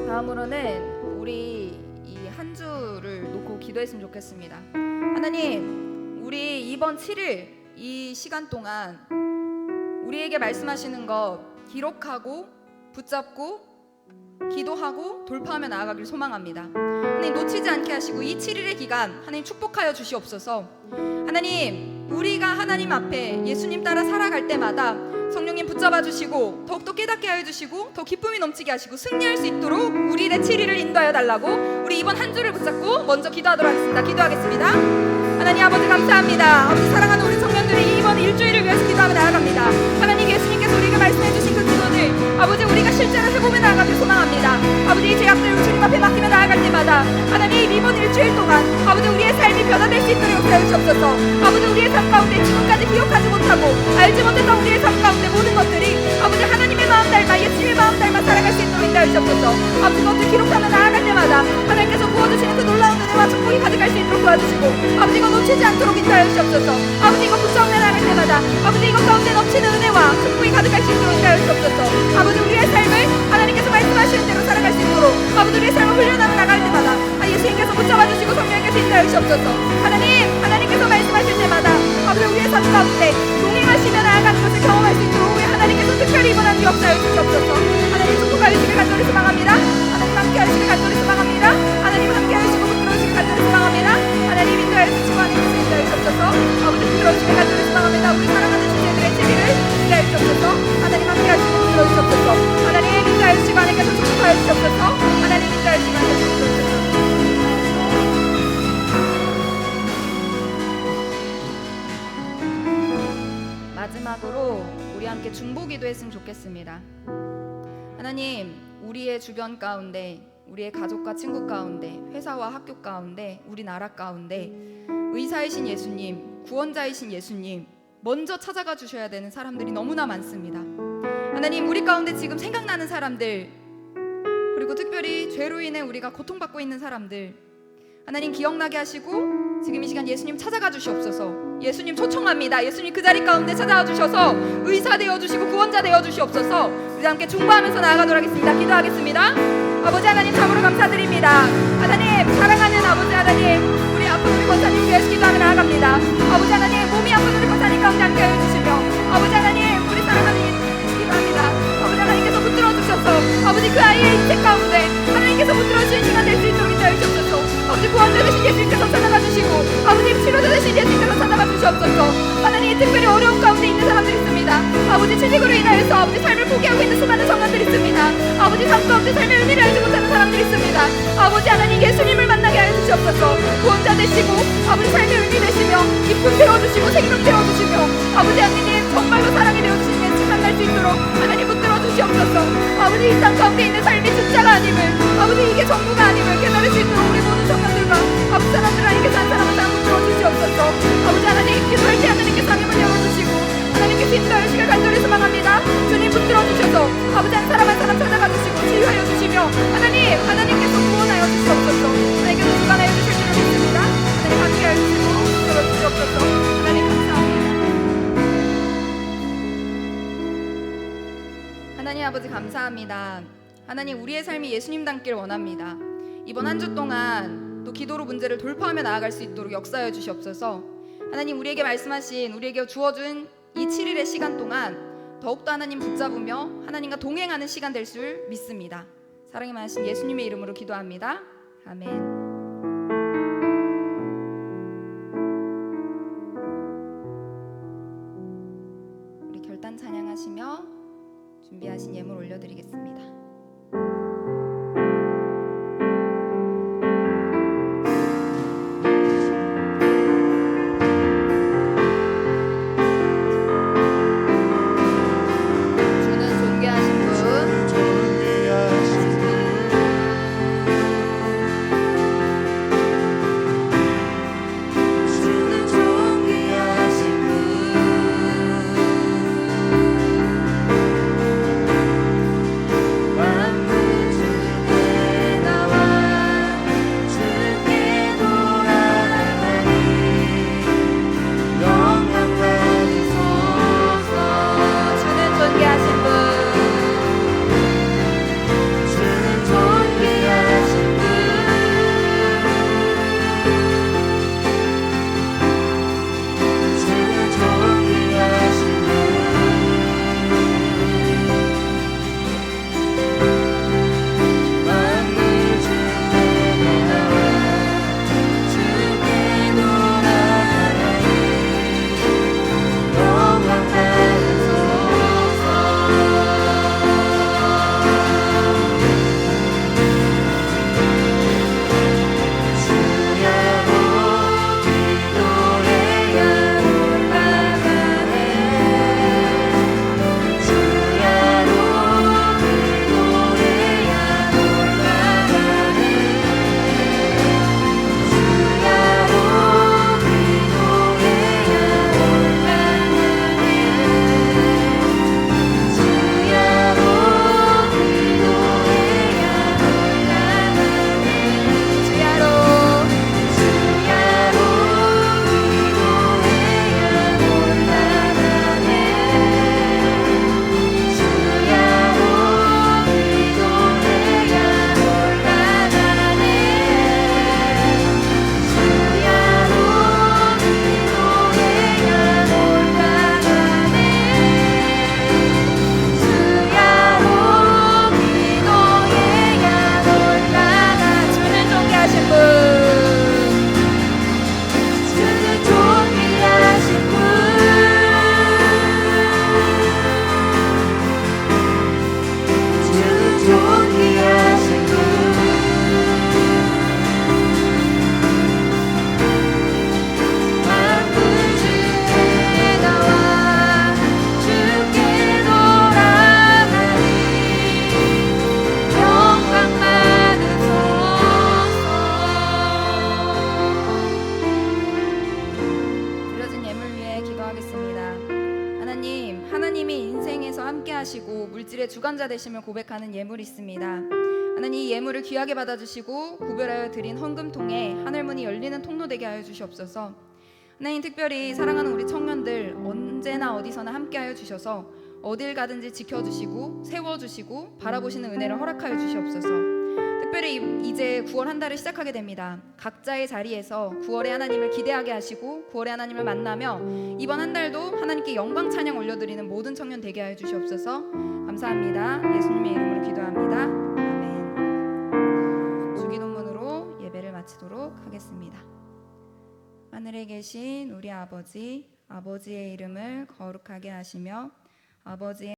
S1: 다음으로는 우리 이 한 주를 놓고 기도했으면 좋겠습니다. 하나님 우리 이번 7일 이 시간 동안 우리에게 말씀하시는 것 기록하고 붙잡고 기도하고 돌파하며 나아가길 소망합니다. 하나님 놓치지 않게 하시고 이 7일의 기간 하나님 축복하여 주시옵소서. 하나님 우리가 하나님 앞에 예수님 따라 살아갈 때마다 성령님 붙잡아 주시고 더욱더 깨닫게 하여 주시고 더 기쁨이 넘치게 하시고 승리할 수 있도록 우리의 7일을 인도하여 달라고 우리 이번 한 주를 붙잡고 먼저 기도하도록 하겠습니다. 기도하겠습니다. 하나님 아버지 감사합니다. 아버지 사랑하는 우리 청년들이 이번 일주일을 위해서 기도하며 나아갑니다. 하나님 예수님께서 우리에게 말씀해 주신 그 기도들 아버지 우리가 실제로 해보며 나아가길 소망합니다. 아버지 이 죄악들을 주님 앞에 맡기며 나아갈 때마다 하나님 이번 일주일 동안 아버지 우리의 삶이 변화될 수 있도록 역사해 주옵소서. 아버지 우리의 삶 가운데 지금까지 기억하지 못하고 알지 못했던 우리의 삶 가운데 모든 것들이 아버지 하나님의 마음 닮아 예수님의 마음 닮아 살아갈 수 있도록 인도하여 주옵소서. 아버지 그것을 기록하며 나아갈 때마다 하나님께서 부어주시는 그 놀라운 은혜와 축복이 가득할 수 있도록 도와주시고 아버지 이거 놓치지 않도록 인도하여 주옵소서. 아버지 이거 붙잡며 나아갈 때마다 아버지 이것 가운데 넘치는 은혜와 축복이 가득할 수 있도록 인도하여 주옵소서. 아버지 우리의 삶을 하나님께서 말씀하시는 대로 살아갈 수 있도록 아버지 우리의 삶을 훈련하며 나갈 때마다 예수님께서 붙잡아주시고 성령께서 인도하여 주옵소서. 하나님께서 말씀하실 때마다 아버지 우리의 삶 가운데 동행하시며 나아가는 것을 경험할 수 있도록 우리 하나님께서 특별히 이번 한 주 역사하여 주시옵소서. 하나님 축복하여 주시길 간절히 소망합니다. 하나님 함께 하시길 간절히 소망합니다. 하나님 함께 하시고 붙들어 주시길 간절히 소망합니다. 하나님 인도하여 주시고 하나님께서 인도하여 주옵소서. 아버지 붙들어 주시길 간절히 소망합니다. 우리 사랑하는 주제들의 재미를 인도하여 주옵소서. 하나님 함께 하시고 붙들어 주옵소서. 하나님 인도하여 주시고 하나님께서 축복하여 주옵소서. 하나님 인도하여 주시고 하나님께서 붙들어 주옵소서. 마지막으로 우리 함께 중보기도 했으면 좋겠습니다. 하나님 우리의 주변 가운데 우리의 가족과 친구 가운데 회사와 학교 가운데 우리 나라 가운데 의사이신 예수님 구원자이신 예수님 먼저 찾아가 주셔야 되는 사람들이 너무나 많습니다. 하나님 우리 가운데 지금 생각나는 사람들 그리고 특별히 죄로 인해 우리가 고통받고 있는 사람들 하나님 기억나게 하시고 지금 이 시간 예수님 찾아가 주시옵소서. 예수님 초청합니다. 예수님 그 자리 가운데 찾아와 주셔서 의사 되어주시고 구원자 되어주시옵소서. 우리 함께 중보하면서 나아가도록 하겠습니다. 기도하겠습니다. 아버지 하나님 참으로 감사드립니다. 하나님 사랑하는 아버지 하나님 우리 아픈 우리 권사님 위해서 기도하며 나아갑니다. 아버지 하나님 몸이 아픈 우리 권사님 가운데 함께 해주시며 아버지 하나님 우리 사랑하는 기도합니다. 아버지 하나님께서 붙들어 주셔서 아버지 그 아이의 인생 가운데 하나님께서 붙들어 주신 시간 될 수 있도록 인도해 주옵소서. 아버지 구원자 되신 예수님께서 찾아가 주시고 아버지 치료자 되신 예수님께서 찾아가 주시옵소서. 하나님 특별히 어려운 가운데 있는 사람들이 있습니다. 아버지 취직으로 인하여서 아버지 삶을 포기하고 있는 수많은 청년들이 있습니다. 아버지 삶 가운데 삶의 의미를 알지 못하는 사람들이 있습니다. 아버지 하나님 예수님을 만나게 하여 주시옵소서. 구원자 되시고 아버지 삶의 의미 되시며 기쁨 되어주시고 생명 되어주시며 아버지 하나님 정말로 사랑이 되어주시는 예수 만날 수 있도록 하나님 붙들어 주시옵소서. 아버지 이 땅 가운데 있는 삶이 진짜 하나님께 전부가 아님을 깨달을 수 있도록 우리 모든 청년들과 아버지 사람들에게 산 사람을 다 붙들어 주시옵소서. 아버지 하나님 기도할 때 하나님께 상임을 열어주시고 하나님께 인도하시길 간절히 소망합니다. 주님 붙들어 주셔서 아버지 한 사람 한 사람 찾아가 주시고 치유하여 주시며 하나님께서 구원하여 주시옵소서. 나에게도 주관하여 주실 줄을 믿습니다. 하나님 함께하여 주시고 붙들어 주시옵소서. 하나님 감사합니다. 하나님 아버지 감사합니다. 하나님 우리의 삶이 예수님 닮길 원합니다. 이번 한 주 동안 또 기도로 문제를 돌파하며 나아갈 수 있도록 역사하여 주시옵소서. 하나님 우리에게 말씀하신 우리에게 주어준 이 7일의 시간 동안 더욱더 하나님 붙잡으며 하나님과 동행하는 시간 될 줄 믿습니다. 사랑이 많으신 예수님의 이름으로 기도합니다. 아멘. 우리 결단 찬양하시며 준비하신 예물 올려드리겠습니다. 하시고 물질의 주관자 되심을 고백하는 예물이 있습니다. 하나님 이 예물을 귀하게 받아주시고 구별하여 드린 헌금통에 하늘문이 열리는 통로 되게 하여 주시옵소서. 하나님 특별히 사랑하는 우리 청년들 언제나 어디서나 함께하여 주셔서 어딜 가든지 지켜주시고 세워주시고 바라보시는 은혜를 허락하여 주시옵소서. 특별히 이제 9월 한 달을 시작하게 됩니다. 각자의 자리에서 9월에 하나님을 기대하게 하시고 9월에 하나님을 만나며 이번 한 달도 하나님께 영광 찬양 올려드리는 모든 청년 되게 하여 주시옵소서. 감사합니다. 예수님의 이름으로 기도합니다. 아멘. 주기도문으로 예배를 마치도록 하겠습니다. 하늘에 계신 우리 아버지, 아버지의 이름을 거룩하게 하시며 아버지의